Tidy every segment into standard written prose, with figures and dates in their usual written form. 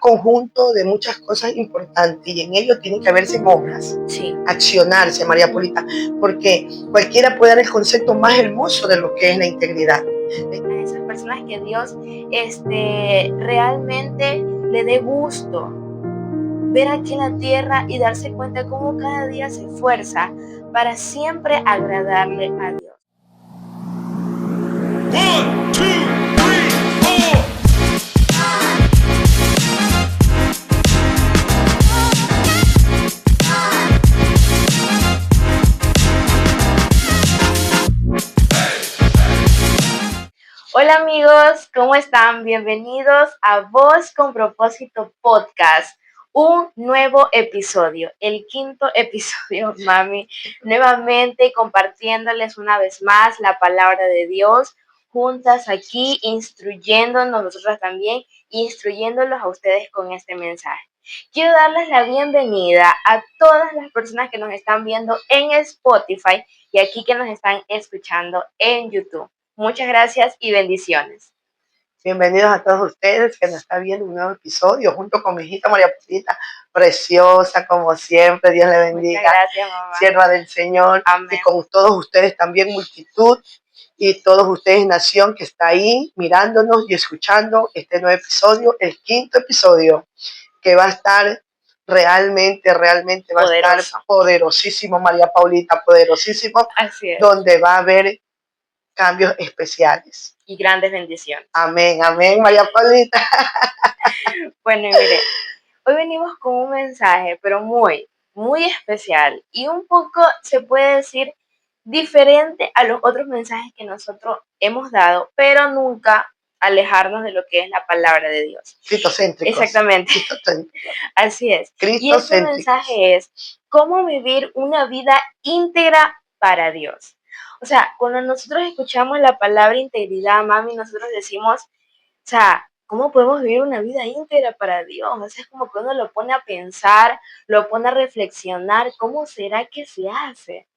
conjunto de muchas cosas importantes y en ello tienen que verse obras, Sí. accionarse, María Polita, porque cualquiera puede dar el concepto más hermoso de lo que es la integridad. A esas personas que Dios realmente le dé gusto ver aquí en la tierra y darse cuenta cómo cada día se esfuerza para siempre agradarle a Dios. 1, 2, 3, 4. Hola amigos, ¿cómo están? Bienvenidos a Voz con Propósito Podcast. Un nuevo episodio, el 5º episodio, mami, nuevamente compartiéndoles una vez más la palabra de Dios, juntas aquí, instruyéndonos nosotros también, instruyéndolos a ustedes con este mensaje. Quiero darles la bienvenida a todas las personas que nos están viendo en Spotify y aquí que nos están escuchando en YouTube. Muchas gracias y bendiciones. Bienvenidos a todos ustedes que nos están viendo un nuevo episodio junto con mi hijita María Polita, preciosa como siempre. Dios le bendiga. Muchas gracias, mamá. Sierva del Señor. Amén. Y con todos ustedes también multitud y todos ustedes nación que está ahí mirándonos y escuchando este nuevo episodio, el 5º episodio, que va a estar realmente va Poderoso. a estar poderosísimo, María Paulita, poderosísimo. Así es. Donde va a haber cambios especiales. Y grandes bendiciones. Amén, amén, María Paulita. Bueno, y mire, hoy venimos con un mensaje, pero muy especial y un poco, se puede decir, diferente a los otros mensajes que nosotros hemos dado, pero nunca alejarnos de lo que es la palabra de Dios. Cristocéntricos. Exactamente. Cristocéntricos. Así es. Y este mensaje es cómo vivir una vida íntegra para Dios. O sea, cuando nosotros escuchamos la palabra integridad, mami, nosotros decimos, o sea, ¿cómo podemos vivir una vida íntegra para Dios? O sea, es como que uno lo pone a pensar, lo pone a reflexionar, ¿cómo será que se hace?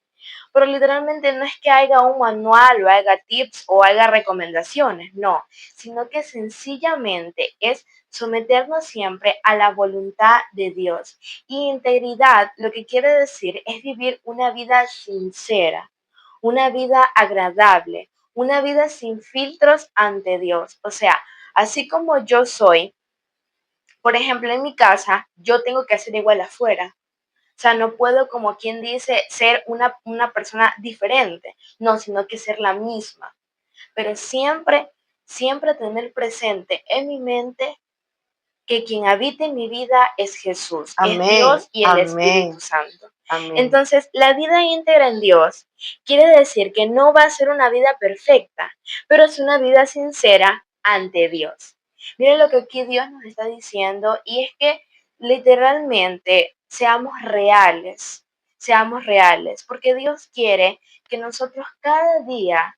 Pero literalmente no es que haya un manual o haya tips o haya recomendaciones, no, sino que sencillamente es someternos siempre a la voluntad de Dios. Y integridad lo que quiere decir es vivir una vida sincera, una vida agradable, una vida sin filtros ante Dios. O sea, así como yo soy, por ejemplo, en mi casa, yo tengo que hacer igual afuera. O sea, no puedo, como quien dice, ser una persona diferente, no, sino que ser la misma. Pero siempre tener presente en mi mente que quien habita en mi vida es Jesús, Amén, es Dios y el amén, Espíritu Santo. amén. Entonces, la vida íntegra en Dios quiere decir que no va a ser una vida perfecta, pero es una vida sincera ante Dios. Miren lo que aquí Dios nos está diciendo, y es que literalmente seamos reales, porque Dios quiere que nosotros cada día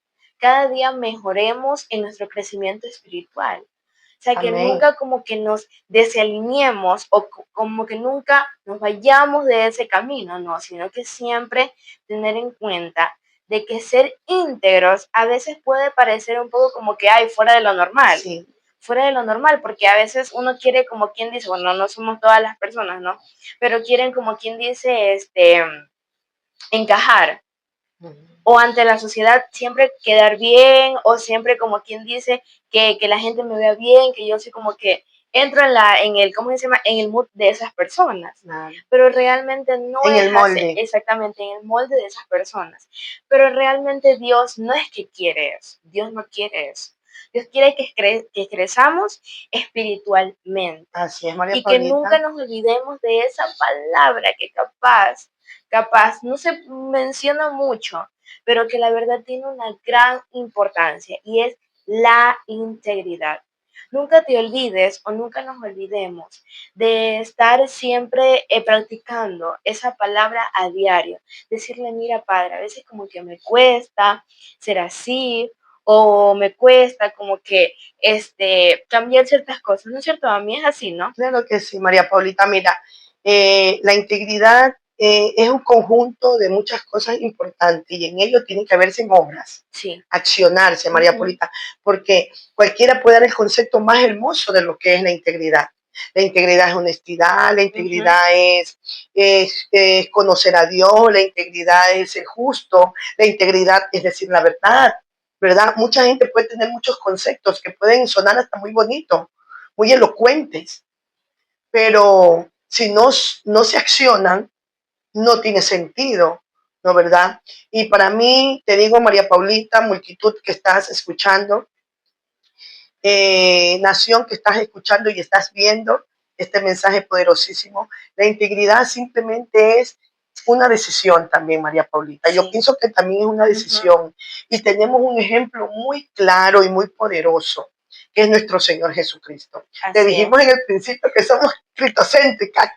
mejoremos en nuestro crecimiento espiritual. O sea, que Amén. nunca como que nos desalineemos o como que nunca nos vayamos de ese camino, no, sino que siempre tener en cuenta de que ser íntegros a veces puede parecer un poco como que hay fuera de lo normal. Sí. Fuera de lo normal, porque a veces uno quiere, como quien dice, bueno, no somos todas las personas, ¿no? Pero quieren, como quien dice, encajar. O ante la sociedad siempre quedar bien, o siempre, como quien dice, que la gente me vea bien, que yo soy como que entro en el, ¿cómo se llama? En el mood de esas personas. Claro. Pero realmente no en es el molde. así, exactamente, en el molde de esas personas. Pero realmente Dios no es que quiere eso, Dios no quiere eso. Dios quiere que crezamos espiritualmente. Así es, María Y que Paulita. nunca nos olvidemos de esa palabra que capaz no se menciona mucho, pero que la verdad tiene una gran importancia, y es la integridad. Nunca te olvides o nunca nos olvidemos de estar siempre practicando esa palabra a diario. Decirle, mira, Padre, a veces como que me cuesta ser así, o me cuesta como que cambiar ciertas cosas, ¿no es cierto? A mí es así, ¿no? Claro que sí, María Paulita. Mira, la integridad es un conjunto de muchas cosas importantes y en ello tienen que verse obras, Sí. accionarse, María Paulita, porque cualquiera puede dar el concepto más hermoso de lo que es la integridad. La integridad es honestidad, la integridad es conocer a Dios, la integridad es ser justo, la integridad es decir la verdad, ¿verdad? Mucha gente puede tener muchos conceptos que pueden sonar hasta muy bonitos, muy elocuentes, pero si no se accionan, no tiene sentido, ¿no verdad? Y para mí, te digo, María Paulita, multitud que estás escuchando, nación que estás escuchando y estás viendo este mensaje poderosísimo, la integridad simplemente es una decisión también, María Paulita. Yo pienso que también es una decisión y tenemos un ejemplo muy claro y muy poderoso, que es nuestro Señor Jesucristo. Te dijimos en el principio que somos cristocéntrica.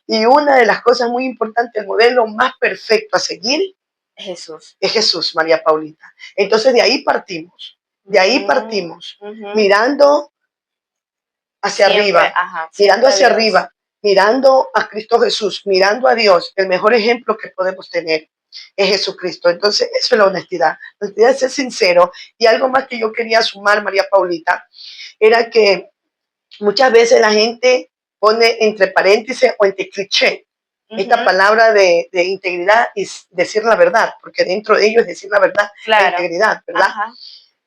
Y una de las cosas muy importantes, el modelo más perfecto a seguir Jesús. Es Jesús, María Paulita. Entonces de ahí partimos, mirando hacia arriba, mirando a Cristo Jesús, mirando a Dios. El mejor ejemplo que podemos tener es Jesucristo. Entonces eso es la honestidad. La honestidad es ser sincero. Y algo más que yo quería sumar, María Paulita, era que muchas veces la gente pone entre paréntesis o entre cliché esta palabra de integridad y decir la verdad, porque dentro de ello es decir la verdad, la integridad, ¿verdad?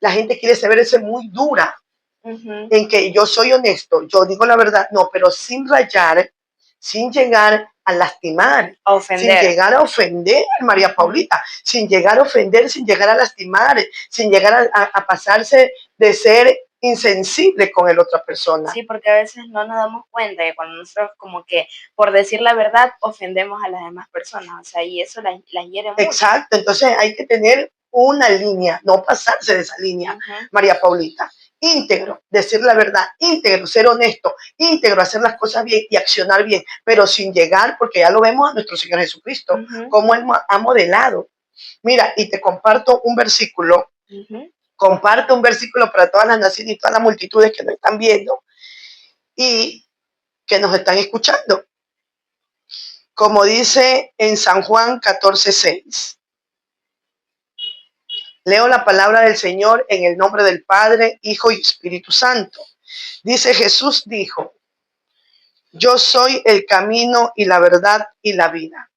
La gente quiere saber ser muy dura en que yo soy honesto, yo digo la verdad, no, pero sin rayar, sin llegar a lastimar, sin llegar a ofender, María Paulita, sin llegar a ofender, sin llegar a lastimar, sin llegar a pasarse de ser insensible con el otra persona. Sí, porque a veces no nos damos cuenta que cuando nosotros como que por decir la verdad ofendemos a las demás personas, o sea, y eso las hiere mucho. Exacto, entonces hay que tener una línea, no pasarse de esa línea, María Paulita. Íntegro, decir la verdad, íntegro, ser honesto, íntegro, hacer las cosas bien y accionar bien, pero sin llegar, porque ya lo vemos a nuestro Señor Jesucristo, como Él ha modelado. Mira, y te comparto un versículo, comparto un versículo para todas las naciones y todas las multitudes que nos están viendo y que nos están escuchando. Como dice en San Juan 14:6. Leo la palabra del Señor en el nombre del Padre, Hijo y Espíritu Santo. Dice: Jesús dijo: yo soy el camino y la verdad y la vida.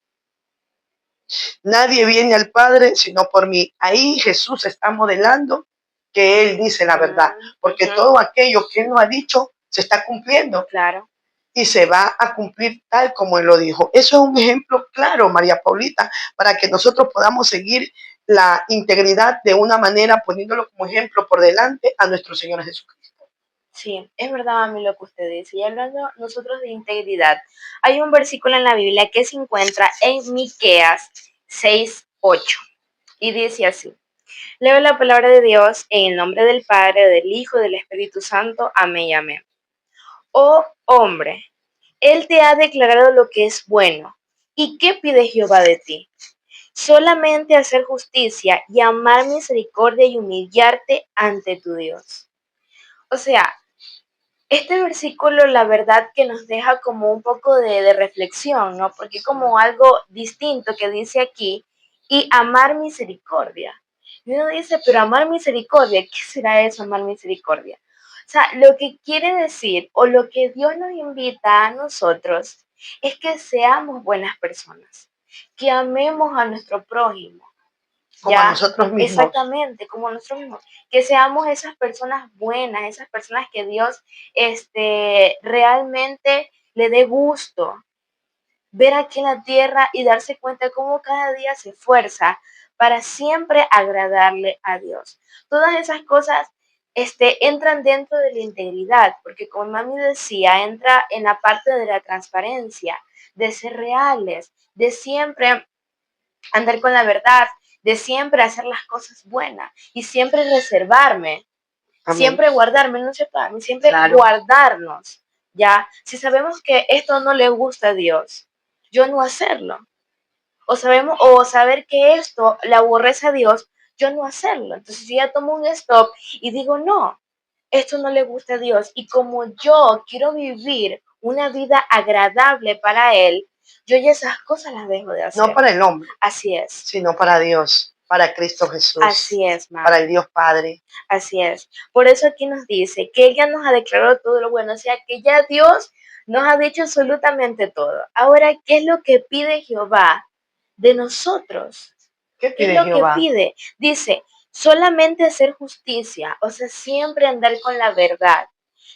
Nadie viene al Padre sino por mí. Ahí Jesús está modelando que Él dice la verdad, porque todo aquello que Él nos ha dicho se está cumpliendo. Claro. Y se va a cumplir tal como Él lo dijo. Eso es un ejemplo claro, María Paulita, para que nosotros podamos seguir la integridad de una manera, poniéndolo como ejemplo por delante a nuestro Señor Jesucristo. Sí, es verdad, mami, lo que usted dice. Y hablando nosotros de integridad, hay un versículo en la Biblia que se encuentra en Miqueas 6:8 y dice así: leo la palabra de Dios en el nombre del Padre, del Hijo y del Espíritu Santo. Amén y amén. Oh hombre, Él te ha declarado lo que es bueno. ¿Y qué pide Jehová de ti? Solamente hacer justicia y amar misericordia y humillarte ante tu Dios. O sea, este versículo la verdad que nos deja como un poco de reflexión, ¿no? Porque como algo distinto que dice aquí, y amar misericordia. Y uno dice, pero amar misericordia, ¿qué será eso, amar misericordia? O sea, lo que quiere decir o lo que Dios nos invita a nosotros es que seamos buenas personas, que amemos a nuestro prójimo. Como a nosotros mismos. Exactamente, como a nosotros mismos. Que seamos esas personas buenas, esas personas que Dios realmente le dé gusto ver aquí en la tierra y darse cuenta de cómo cada día se esfuerza para siempre agradarle a Dios. Todas esas cosas entran dentro de la integridad, porque como mami decía, entra en la parte de la transparencia, de ser reales, de siempre andar con la verdad, de siempre hacer las cosas buenas y siempre reservarme, Amén. Siempre guardarme, no sé, para mí, siempre guardarnos, ¿ya? Si sabemos que esto no le gusta a Dios, yo no hacerlo. O saber que esto le aborrece a Dios, yo no hacerlo. Entonces yo ya tomo un stop y digo, no, esto no le gusta a Dios. Y como yo quiero vivir una vida agradable para Él, yo ya esas cosas las dejo de hacer. No para el hombre. Así es. Sino para Dios. para Cristo Jesús, Así es, mami. para el Dios Padre. Así es. Por eso aquí nos dice que ella nos ha declarado todo lo bueno, o sea que ya Dios nos ha dicho absolutamente todo. Ahora, ¿qué es lo que pide Jehová de nosotros? ¿Qué ¿Qué es pide lo Jehová? que pide? Dice, solamente hacer justicia, o sea, siempre andar con la verdad,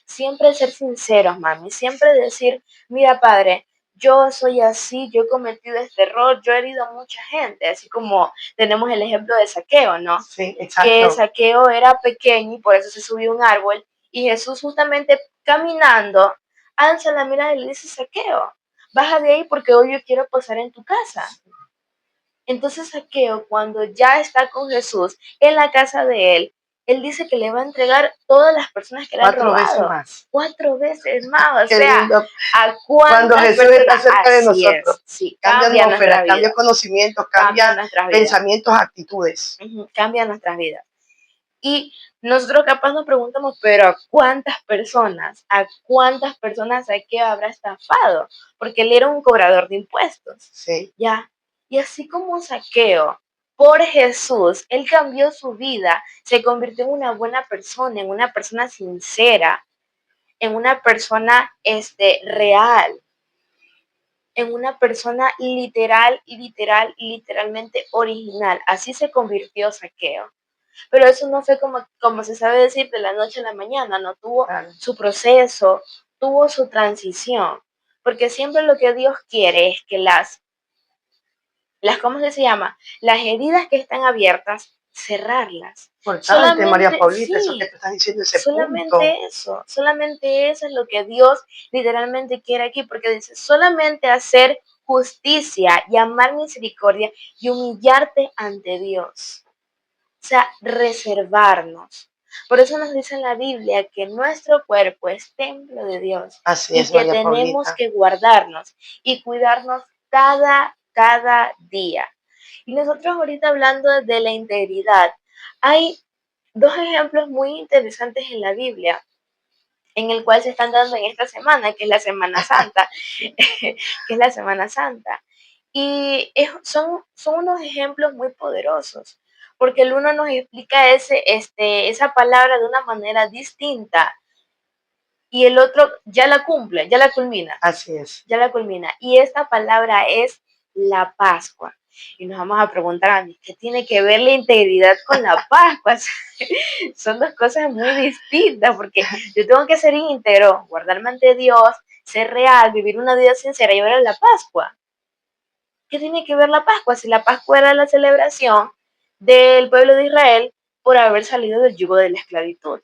siempre ser sinceros, mami, siempre decir, mira, padre, yo soy así, yo he cometido este error, yo he herido a mucha gente, así como tenemos el ejemplo de Zaqueo, ¿no? Sí, Que exacto. Zaqueo era pequeño y por eso se subió a un árbol, y Jesús justamente caminando, alza la mirada y le dice, Zaqueo, baja de ahí porque hoy yo quiero posar en tu casa. Entonces Zaqueo, cuando ya está con Jesús en la casa de él dice que le va a entregar todas las personas que le han 4 veces robado. más. 4 veces más, o Qué sea, lindo. ¿a Cuando cuántas Jesús personas? está cerca de Así nosotros, es, sí, cambia cambia nuestra atmósfera, cambia vida, conocimientos, cambia cambia nuestras vidas, pensamientos, actitudes. cambia nuestras vidas. Y nosotros capaz nos preguntamos, pero ¿a cuántas personas Zaqueo habrá estafado? Porque él era un cobrador de impuestos. Sí, Ya. Y así como Zaqueo, por Jesús, él cambió su vida, se convirtió en una buena persona, en una persona sincera, en una persona real, en una persona literalmente original. Así se convirtió Zaqueo. Pero eso no fue como se sabe decir de la noche a la mañana, no tuvo claro. su proceso, tuvo su transición. Porque siempre lo que Dios quiere es que ¿cómo se llama? Las heridas que están abiertas, cerrarlas. Importante, María Paulita, Sí, eso que te estás diciendo, ese punto. solamente eso es lo que Dios literalmente quiere aquí, porque dice, solamente hacer justicia y amar misericordia y humillarte ante Dios. O sea, reservarnos. Por eso nos dice en la Biblia que nuestro cuerpo es templo de Dios Así y es, que María tenemos Paulita. que guardarnos y cuidarnos cada día. Y nosotros ahorita hablando de la integridad, hay 2 ejemplos muy interesantes en la Biblia, en el cual se están dando en esta semana, que es la Semana Santa, que es la Semana Santa. Y son unos ejemplos muy poderosos, porque el uno nos explica esa palabra de una manera distinta y el otro ya la cumple, ya la culmina. Así es. Ya la culmina. Y esta palabra es la Pascua. Y nos vamos a preguntar, a mí, ¿qué tiene que ver la integridad con la Pascua? Son 2 cosas muy distintas, porque yo tengo que ser íntegro, guardarme ante Dios, ser real, vivir una vida sincera y ahora la Pascua. ¿Qué tiene que ver la Pascua? Si la Pascua era la celebración del pueblo de Israel por haber salido del yugo de la esclavitud.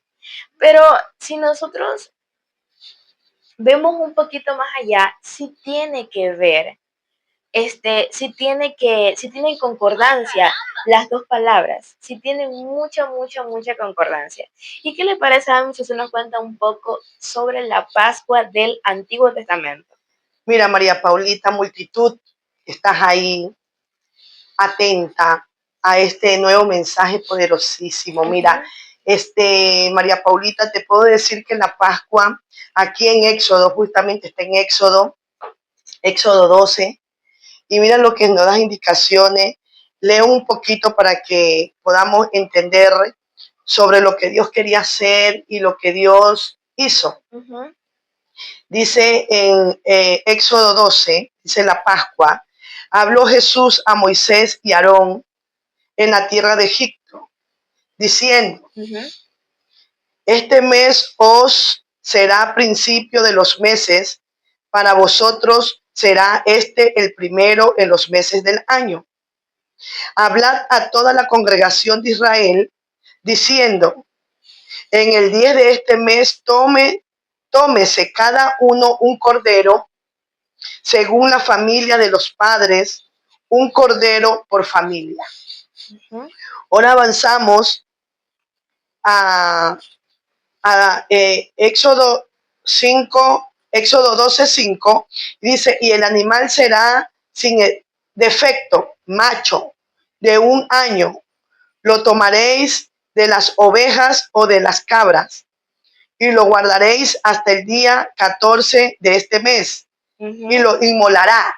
Pero si nosotros vemos un poquito más allá, sí tiene que ver, sí tienen concordancia las 2 palabras, sí tienen mucha concordancia. ¿Y qué le parece a mí si se nos cuenta un poco sobre la Pascua del Antiguo Testamento? Mira, María Paulita, multitud, estás ahí atenta a este nuevo mensaje poderosísimo. Mira, María Paulita, te puedo decir que la Pascua aquí en Éxodo, justamente está en Éxodo 12, y mira lo que nos da indicaciones. Leo un poquito para que podamos entender sobre lo que Dios quería hacer y lo que Dios hizo. Dice en Éxodo 12, dice la Pascua, habló Jesús a Moisés y Aarón en la tierra de Egipto, diciendo, este mes os será principio de los meses, para vosotros será el primero en los meses del año. Hablad a toda la congregación de Israel, diciendo, en el día de este mes tómese cada uno un cordero, según la familia de los padres, un cordero por familia. Ahora avanzamos a Éxodo 12:5, dice, y el animal será sin defecto, macho, de 1 año. Lo tomaréis de las ovejas o de las cabras y lo guardaréis hasta el día 14 de este mes y lo inmolará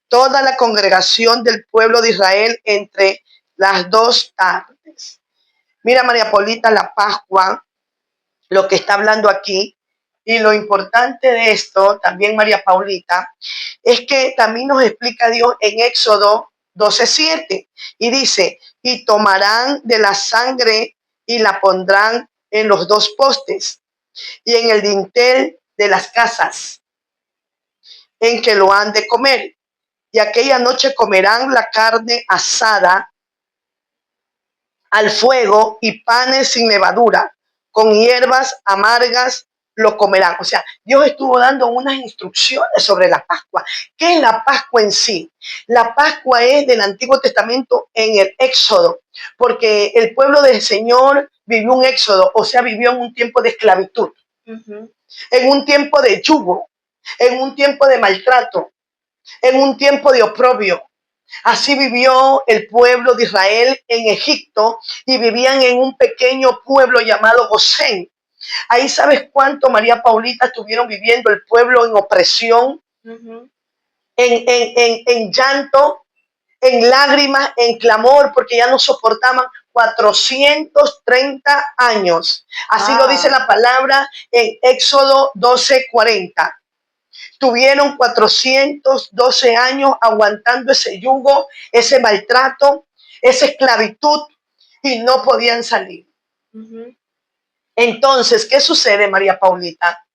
toda la congregación del pueblo de Israel entre las 2 tardes. Mira, María Paulita, la Pascua, lo que está hablando aquí, y lo importante de esto, también María Paulita, es que también nos explica Dios en Éxodo 12:7, y dice, y tomarán de la sangre y la pondrán en los 2 postes y en el dintel de las casas en que lo han de comer. Y aquella noche comerán la carne asada al fuego y panes sin levadura, con hierbas amargas lo comerán. O sea, Dios estuvo dando unas instrucciones sobre la Pascua. ¿Qué es la Pascua en sí? La Pascua es del Antiguo Testamento en el Éxodo, porque el pueblo del Señor vivió un éxodo, o sea, vivió en un tiempo de esclavitud, en un tiempo de yugo, en un tiempo de maltrato, en un tiempo de oprobio. Así vivió el pueblo de Israel en Egipto y vivían en un pequeño pueblo llamado Gosén. Ahí sabes cuánto, María Paulita, estuvieron viviendo el pueblo en opresión, en llanto, en lágrimas, en clamor, porque ya no soportaban 430 años. Así lo dice la palabra en Éxodo 12:40. Tuvieron 412 años aguantando ese yugo, ese maltrato, esa esclavitud, y no podían salir. Entonces, ¿qué sucede, María Paulita?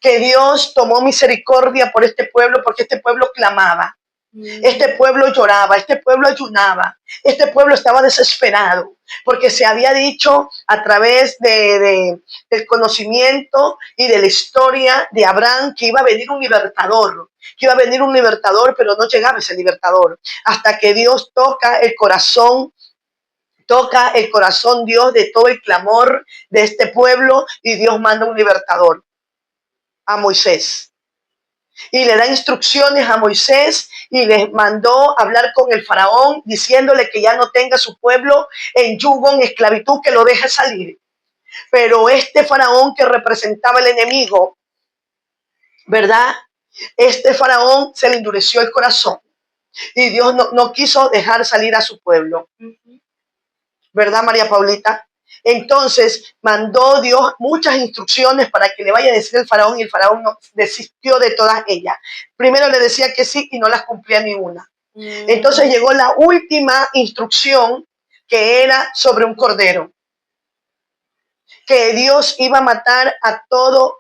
Que Dios tomó misericordia por este pueblo, porque este pueblo clamaba, este pueblo lloraba, este pueblo ayunaba, este pueblo estaba desesperado, porque se había dicho a través del conocimiento y de la historia de Abraham que iba a venir un libertador, pero no llegaba ese libertador, hasta que Dios toca el corazón Dios de todo el clamor de este pueblo, y Dios manda un libertador, a Moisés. Y le da instrucciones a Moisés y les mandó hablar con el faraón diciéndole que ya no tenga su pueblo en yugo, en esclavitud, que lo deje salir. Pero este faraón que representaba el enemigo, ¿verdad? Este faraón se le endureció el corazón y Dios no quiso dejar salir a su pueblo. ¿Verdad, María Paulita? Entonces mandó Dios muchas instrucciones para que le vaya a decir al faraón, y el faraón no desistió de todas ellas. Primero le decía que sí y no las cumplía ninguna. Entonces llegó la última instrucción, que era sobre un cordero, que Dios iba a matar a todo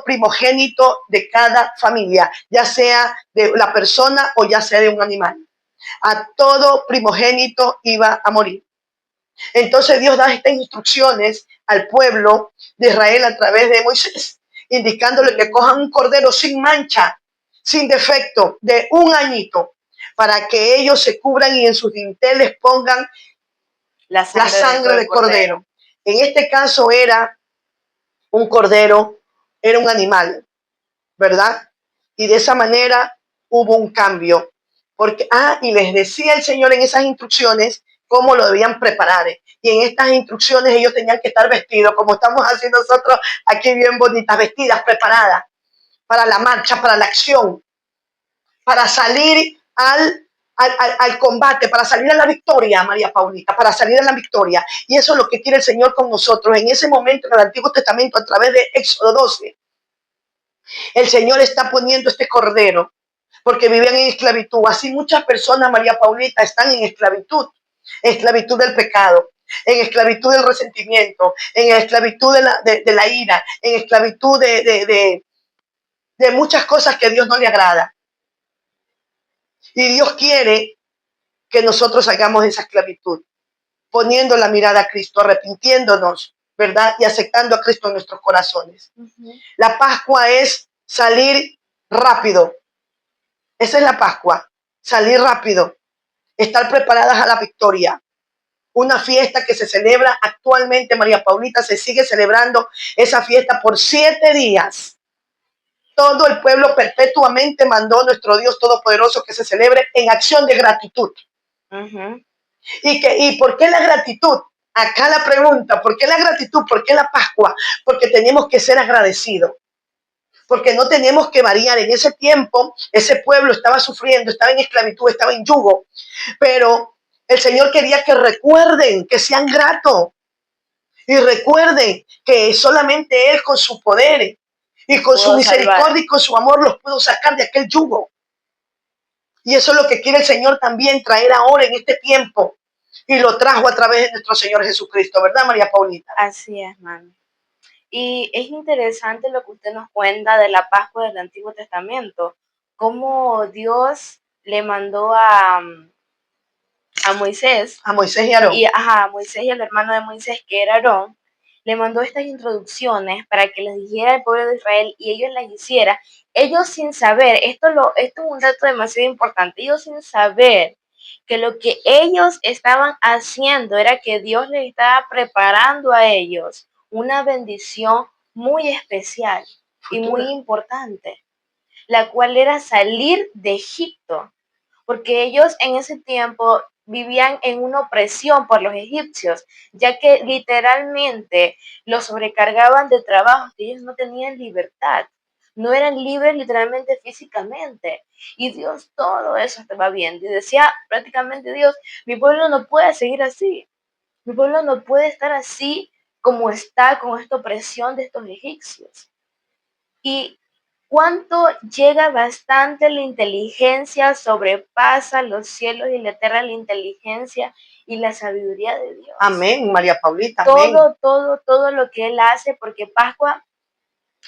primogénito de cada familia, ya sea de la persona o ya sea de un animal. A todo primogénito iba a morir. Entonces Dios da estas instrucciones al pueblo de Israel a través de Moisés, indicándole que cojan un cordero sin mancha, sin defecto, de 1 añito, para que ellos se cubran y en sus dinteles pongan la sangre del cordero. En este caso era un cordero, era un animal, ¿verdad? Y de esa manera hubo un cambio. Porque, y les decía el Señor en esas instrucciones cómo lo debían preparar. Y en estas instrucciones ellos tenían que estar vestidos, como estamos haciendo nosotros aquí, bien bonitas, vestidas, preparadas para la marcha, para la acción, para salir al combate, para salir a la victoria, María Paulita, para salir a la victoria. Y eso es lo que quiere el Señor con nosotros. En ese momento, en el Antiguo Testamento, a través de Éxodo 12, el Señor está poniendo este cordero, porque vivían en esclavitud. Así muchas personas, María Paulita, están en esclavitud del pecado, en esclavitud del resentimiento, en esclavitud de la ira, en esclavitud de muchas cosas que a Dios no le agrada. Y Dios quiere que nosotros hagamos esa esclavitud, poniendo la mirada a Cristo, arrepintiéndonos, ¿verdad? Y aceptando a Cristo en nuestros corazones. La Pascua es salir rápido. Esa es la Pascua, salir rápido, estar preparadas a la victoria. Una fiesta que se celebra actualmente, María Paulita, se sigue celebrando esa fiesta por 7 días. Todo el pueblo perpetuamente mandó a nuestro Dios Todopoderoso que se celebre en acción de gratitud. ¿Y por qué la gratitud? Acá la pregunta, ¿por qué la gratitud? ¿Por qué la Pascua? Porque tenemos que ser agradecidos. Porque no tenemos que variar. En ese tiempo, ese pueblo estaba sufriendo, estaba en esclavitud, estaba en yugo. Pero El Señor quería que recuerden, que sean gratos y recuerden que solamente Él con su poder y con su misericordia y con su amor los pudo sacar de aquel yugo. Y eso es lo que quiere el Señor también traer ahora en este tiempo. Y lo trajo a través de nuestro Señor Jesucristo, ¿verdad, María Paulita? Así es, mami. Y es interesante lo que usted nos cuenta de la Pascua del Antiguo Testamento, cómo Dios le mandó a Moisés, A Moisés y Aarón. a Moisés y al hermano de Moisés, que era Aarón, le mandó estas introducciones para que les dijera al pueblo de Israel y ellos las hicieran. Ellos sin saber, esto es un dato demasiado importante, ellos sin saber que lo que ellos estaban haciendo era que Dios les estaba preparando a ellos una bendición muy especial y muy importante, la cual era salir de Egipto, porque ellos en ese tiempo vivían en una opresión por los egipcios, ya que literalmente los sobrecargaban de trabajo, que ellos no tenían libertad, no eran libres literalmente físicamente. Y Dios todo eso estaba viendo y decía prácticamente Dios, mi pueblo no puede seguir así, mi pueblo no puede estar así como está con esta opresión de estos egipcios. Y cuánto llega bastante la inteligencia, sobrepasa los cielos y la tierra la inteligencia y la sabiduría de Dios. Amén, María Paulita. Todo, Amén. todo lo que Él hace, porque Pascua,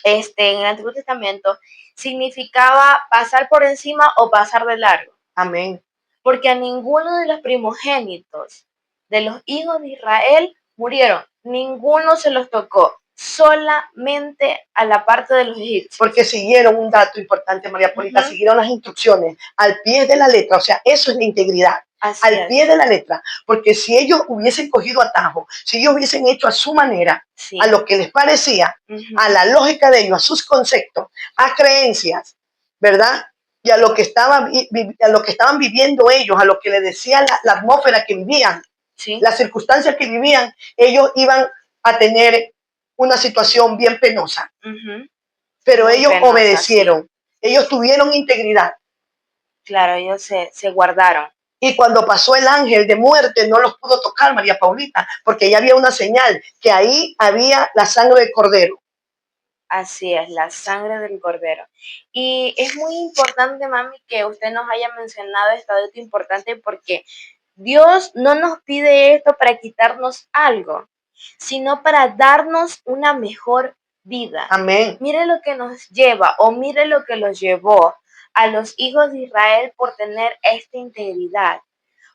en el Antiguo Testamento, significaba pasar por encima o pasar de largo. Amén. Porque a ninguno de los primogénitos de los hijos de Israel murieron, ninguno se los tocó, solamente a la parte de los egipcios. Porque siguieron un dato importante, María Paulita, siguieron las instrucciones al pie de la letra, o sea, eso es la integridad. Así al es. pie de la letra, porque si ellos hubiesen cogido atajo, si ellos hubiesen hecho a su manera, Sí. a lo que les parecía, a la lógica de ellos, a sus conceptos, a creencias, ¿verdad? Y a lo que estaban viviendo ellos, a lo que les decía la atmósfera que vivían, Sí. las circunstancias que vivían, ellos iban a tener una situación bien penosa. Pero Muy ellos penosa, obedecieron, ellos tuvieron integridad. Claro, ellos se guardaron. Y cuando pasó el ángel de muerte, no los pudo tocar, María Paulita, porque ya había una señal, que ahí había la sangre del cordero. Así es, la sangre del cordero. Y es muy importante, mami, que usted nos haya mencionado este dato importante, porque Dios no nos pide esto para quitarnos algo, sino para darnos una mejor vida. Amén. Mire lo que nos lleva, o mire lo que los llevó a los hijos de Israel por tener esta integridad,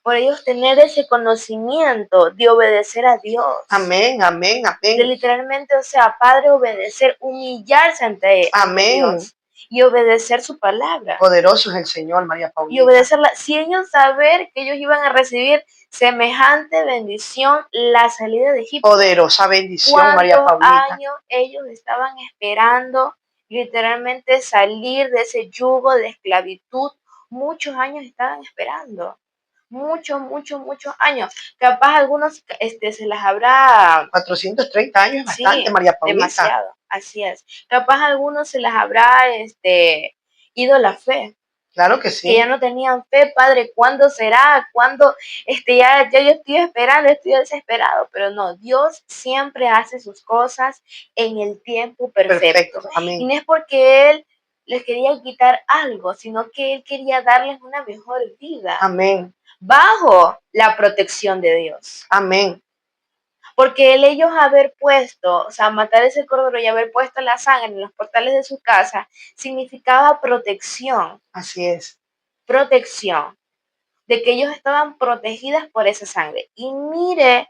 por ellos tener ese conocimiento de obedecer a Dios. Amén, amén, amén. De literalmente, o sea, Padre, obedecer, humillarse ante Dios y obedecer su palabra. Poderoso es el Señor, María Paulita. Y obedecerla, sin ellos saber que ellos iban a recibir semejante bendición, la salida de Egipto. Poderosa bendición, María Paulita. ¿Cuántos años ellos estaban esperando literalmente salir de ese yugo de esclavitud? Muchos años estaban esperando. Muchos años. Capaz algunos se las habrá... 430 años es bastante, María Paulita. Demasiado, así es. Capaz algunos se las habrá ido la fe. Claro que sí. Que ya no tenían fe, Padre, ¿cuándo será? ¿Cuándo? Ya yo estoy esperando, estoy desesperado. Pero no, Dios siempre hace sus cosas en el tiempo perfecto. Amén. Y no es porque Él les quería quitar algo, sino que Él quería darles una mejor vida. Amén. Bajo la protección de Dios. Amén. Porque el ellos haber puesto, o sea, matar ese cordero y haber puesto la sangre en los portales de su casa, significaba protección. Así es. Protección. De que ellos estaban protegidas por esa sangre. Y mire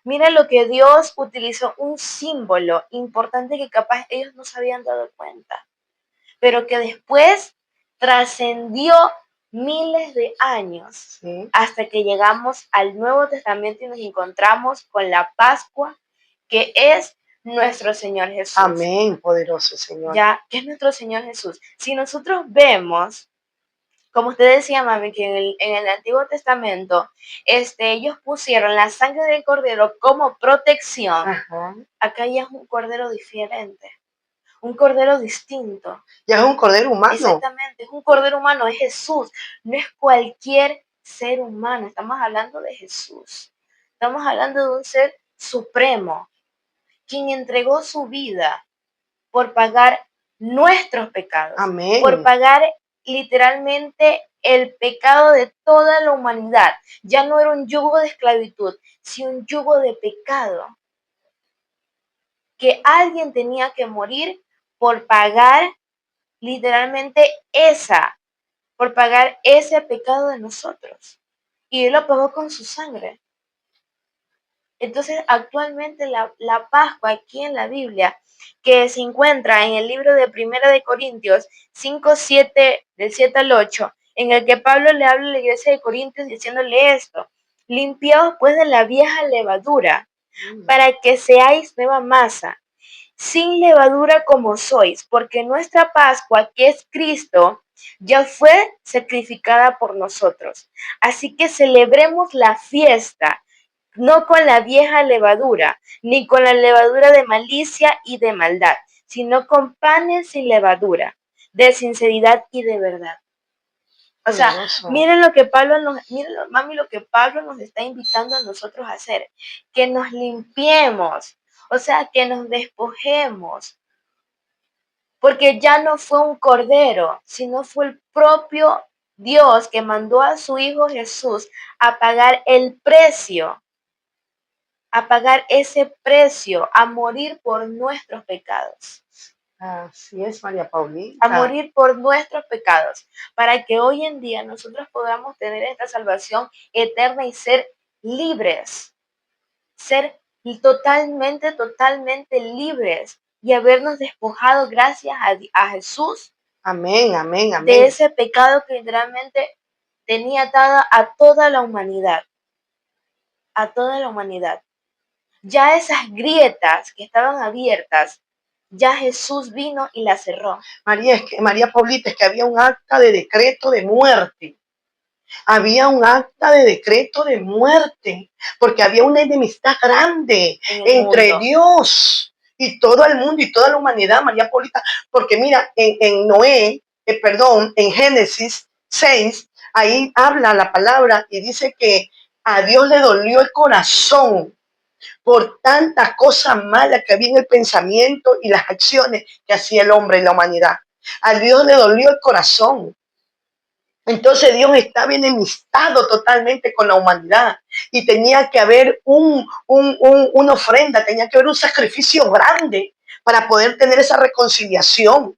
lo que Dios utilizó, un símbolo importante que capaz ellos no se habían dado cuenta, pero que después trascendió miles de años, hasta que llegamos al Nuevo Testamento y nos encontramos con la Pascua, que es nuestro Señor Jesús. Amén, poderoso Señor. Ya, que es nuestro Señor Jesús. Si nosotros vemos, como usted decía, mami, que en el Antiguo Testamento, ellos pusieron la sangre del cordero como protección. Acá ya es un cordero diferente. Un cordero distinto. Ya es un cordero humano. Exactamente, es un cordero humano, es Jesús, no es cualquier ser humano, estamos hablando de Jesús. Estamos hablando de un ser supremo, quien entregó su vida por pagar nuestros pecados, Amén. por pagar literalmente el pecado de toda la humanidad. Ya no era un yugo de esclavitud, sino un yugo de pecado. Que alguien tenía que morir por pagar literalmente por pagar ese pecado de nosotros. Y Él lo pagó con su sangre. Entonces, actualmente la Pascua aquí en la Biblia, que se encuentra en el libro de Primera de Corintios 5, 7, del 7 al 8, en el que Pablo le habla a la iglesia de Corintios diciéndole esto: limpiaos pues de la vieja levadura, para que seáis nueva masa, sin levadura como sois, porque nuestra Pascua, que es Cristo, ya fue sacrificada por nosotros. Así que celebremos la fiesta, no con la vieja levadura, ni con la levadura de malicia y de maldad, sino con panes sin levadura, de sinceridad y de verdad. O sea, miren lo que mami, lo que Pablo nos está invitando a nosotros a hacer, que nos limpiemos, o sea, que nos despojemos, porque ya no fue un cordero, sino fue el propio Dios que mandó a su Hijo Jesús a pagar el precio, a pagar ese precio, a morir por nuestros pecados. Así es, María Paulita. A morir por nuestros pecados, para que hoy en día nosotros podamos tener esta salvación eterna y ser libres, ser totalmente libres y habernos despojado gracias a Jesús. Amén, amén, amén. De ese pecado que literalmente tenía atada a toda la humanidad, a toda la humanidad. Ya esas grietas que estaban abiertas, ya Jesús vino y la cerró. María Paulita, es que había un acta de decreto de muerte. Había un acta de decreto de muerte, porque había una enemistad grande entre Dios y todo el mundo y toda la humanidad, María Paulita, porque mira, en Génesis 6, ahí habla la palabra y dice que a Dios le dolió el corazón por tantas cosas malas que había en el pensamiento y las acciones que hacía el hombre y la humanidad. A Dios le dolió el corazón. Entonces Dios estaba enemistado totalmente con la humanidad y tenía que haber una ofrenda, tenía que haber un sacrificio grande para poder tener esa reconciliación.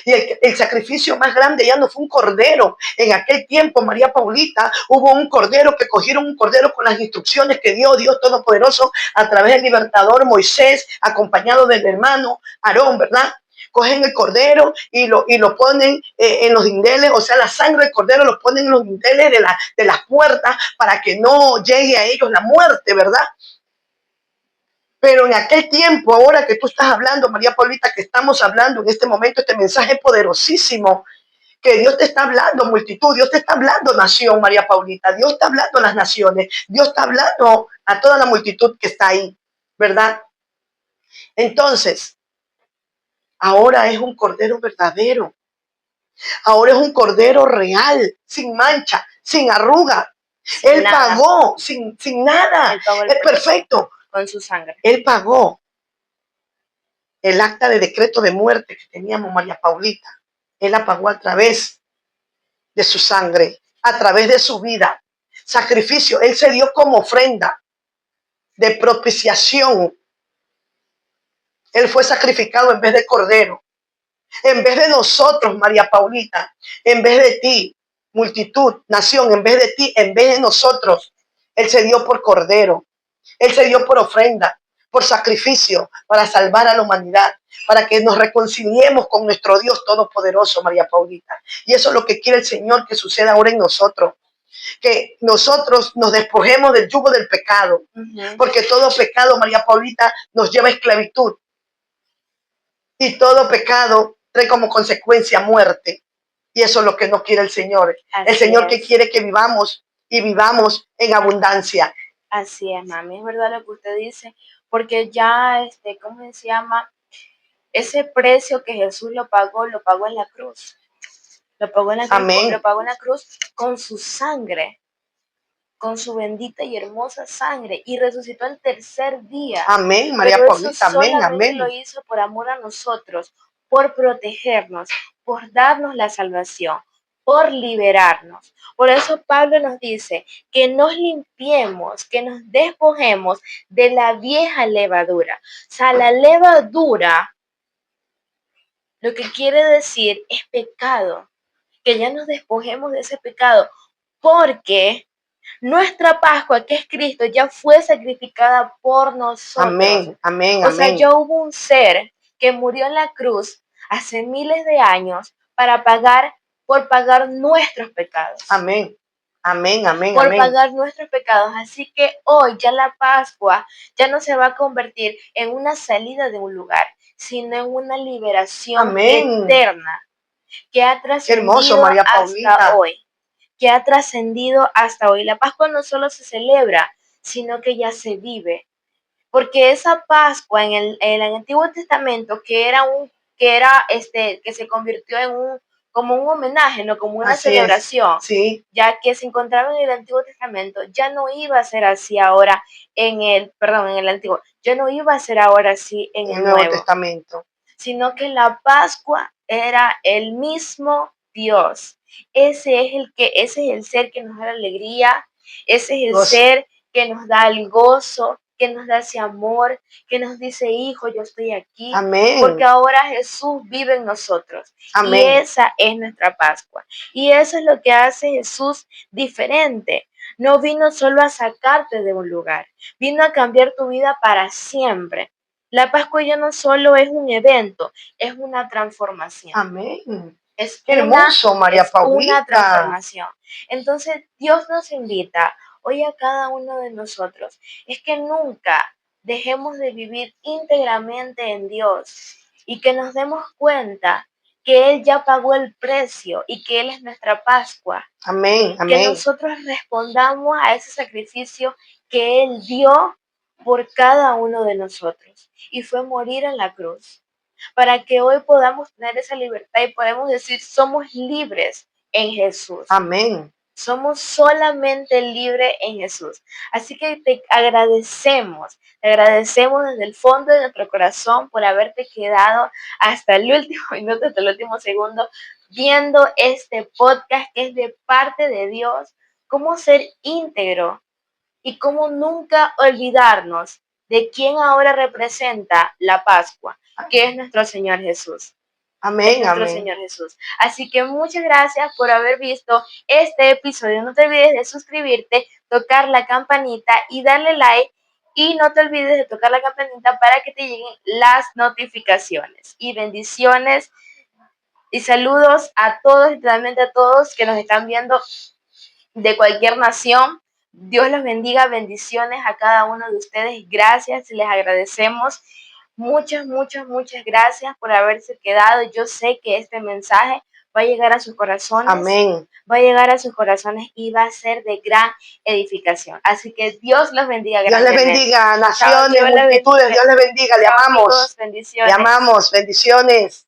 Y el sacrificio más grande ya no fue un cordero. En aquel tiempo, María Paulita, hubo un cordero que cogieron un cordero con las instrucciones que dio Dios Todopoderoso a través del libertador Moisés, acompañado del hermano Aarón, ¿verdad? Cogen el cordero y lo ponen en los dinteles, o sea, la sangre del cordero lo ponen en los dinteles de las puertas para que no llegue a ellos la muerte, ¿verdad? Pero en aquel tiempo, ahora que tú estás hablando, María Paulita, que estamos hablando en este momento, este mensaje poderosísimo, que Dios te está hablando, multitud, Dios te está hablando, nación, María Paulita, Dios está hablando a las naciones, Dios está hablando a toda la multitud que está ahí, ¿verdad? Entonces, ahora es un cordero verdadero, ahora es un cordero real, sin mancha, sin arruga. Él pagó sin nada, es perfecto. Con su sangre. Él pagó el acta de decreto de muerte que teníamos, María Paulita. Él la pagó a través de su sangre, a través de su vida. Sacrificio, Él se dio como ofrenda de propiciación. Él fue sacrificado en vez de cordero. En vez de nosotros, María Paulita, en vez de ti, multitud, nación, en vez de ti, en vez de nosotros, Él se dio por cordero. Él se dio por ofrenda, por sacrificio, para salvar a la humanidad, para que nos reconciliemos con nuestro Dios Todopoderoso, María Paulita. Y eso es lo que quiere el Señor que suceda ahora en nosotros. Que nosotros nos despojemos del yugo del pecado, porque todo pecado, María Paulita, nos lleva a esclavitud. Y todo pecado trae como consecuencia muerte. Y eso es lo que no quiere el Señor. El Señor que quiere que vivamos y vivamos en abundancia. Así es, mami, es verdad lo que usted dice, porque ya, ¿cómo se llama? Ese precio que Jesús lo pagó en la cruz. Lo pagó en la cruz, Amén. lo pagó en la cruz con su sangre. con su bendita y hermosa sangre y resucitó el tercer día. Amén, María Pero eso Paulita, amén, solamente amén. lo hizo por amor a nosotros, por protegernos, por darnos la salvación, por liberarnos. Por eso Pablo nos dice que nos limpiemos, que nos despojemos de la vieja levadura. O sea, la levadura lo que quiere decir es pecado, que ya nos despojemos de ese pecado, porque nuestra Pascua, que es Cristo, ya fue sacrificada por nosotros. Amén, amén, O sea, amén. ya hubo un ser que murió en la cruz hace miles de años por pagar nuestros pecados. Amén, amén, amén, Por amén. pagar nuestros pecados. Así que hoy ya la Pascua ya no se va a convertir en una salida de un lugar, sino en una liberación Amén. eterna que ha Qué hermoso, trascendido María hasta Paulita. hoy. Que ha trascendido hasta hoy. La Pascua no solo se celebra, sino que ya se vive. Porque esa Pascua en el Antiguo Testamento, que se convirtió en como un homenaje, no como una Así es. celebración, Sí, ya que se encontraba en el Antiguo Testamento, ya no iba a ser así ahora en el Antiguo, ya no iba a ser ahora así en en el el Nuevo Nuevo, Testamento. sino que la Pascua era el mismo Dios. Ese es el ser que nos da la alegría, ese es el Gozo. ser que nos da el gozo, que nos da ese amor, que nos dice, hijo, yo estoy aquí, Amén. porque ahora Jesús vive en nosotros. Y Amén. esa es nuestra Pascua. Y eso es lo que hace Jesús diferente. No vino solo a sacarte de un lugar, vino a cambiar tu vida para siempre. La Pascua ya no solo es un evento, es una transformación. Amén. Es Qué una, hermoso, María es una Paulita. transformación. Entonces, Dios nos invita hoy a cada uno de nosotros. Es que nunca dejemos de vivir íntegramente en Dios y que nos demos cuenta que Él ya pagó el precio y que Él es nuestra Pascua. Amén, Que amén. nosotros respondamos a ese sacrificio que Él dio por cada uno de nosotros. Y fue morir en la cruz. Para que hoy podamos tener esa libertad y podemos decir, somos libres en Jesús. Amén. Somos solamente libres en Jesús. Así que te agradecemos desde el fondo de nuestro corazón por haberte quedado hasta el último minuto, hasta el último segundo, viendo este podcast que es de parte de Dios, cómo ser íntegro y cómo nunca olvidarnos de quién ahora representa la Pascua, que es nuestro Señor Jesús. Amén, Nuestro amén. Señor Jesús. Así que muchas gracias por haber visto este episodio. No te olvides de suscribirte, tocar la campanita y darle like. Y no te olvides de tocar la campanita para que te lleguen las notificaciones. Y bendiciones y saludos a todos, literalmente a todos que nos están viendo de cualquier nación. Dios los bendiga, bendiciones a cada uno de ustedes. Gracias, les agradecemos. Muchas, muchas, muchas gracias por haberse quedado. Yo sé que este mensaje va a llegar a sus corazones. Amén. Va a llegar a sus corazones y va a ser de gran edificación. Así que Dios los bendiga Dios les grandemente. bendiga, Chao, naciones, Dios les multitudes, bendiga. Dios les bendiga, le Chao, amamos. amigos, bendiciones. Le amamos, bendiciones.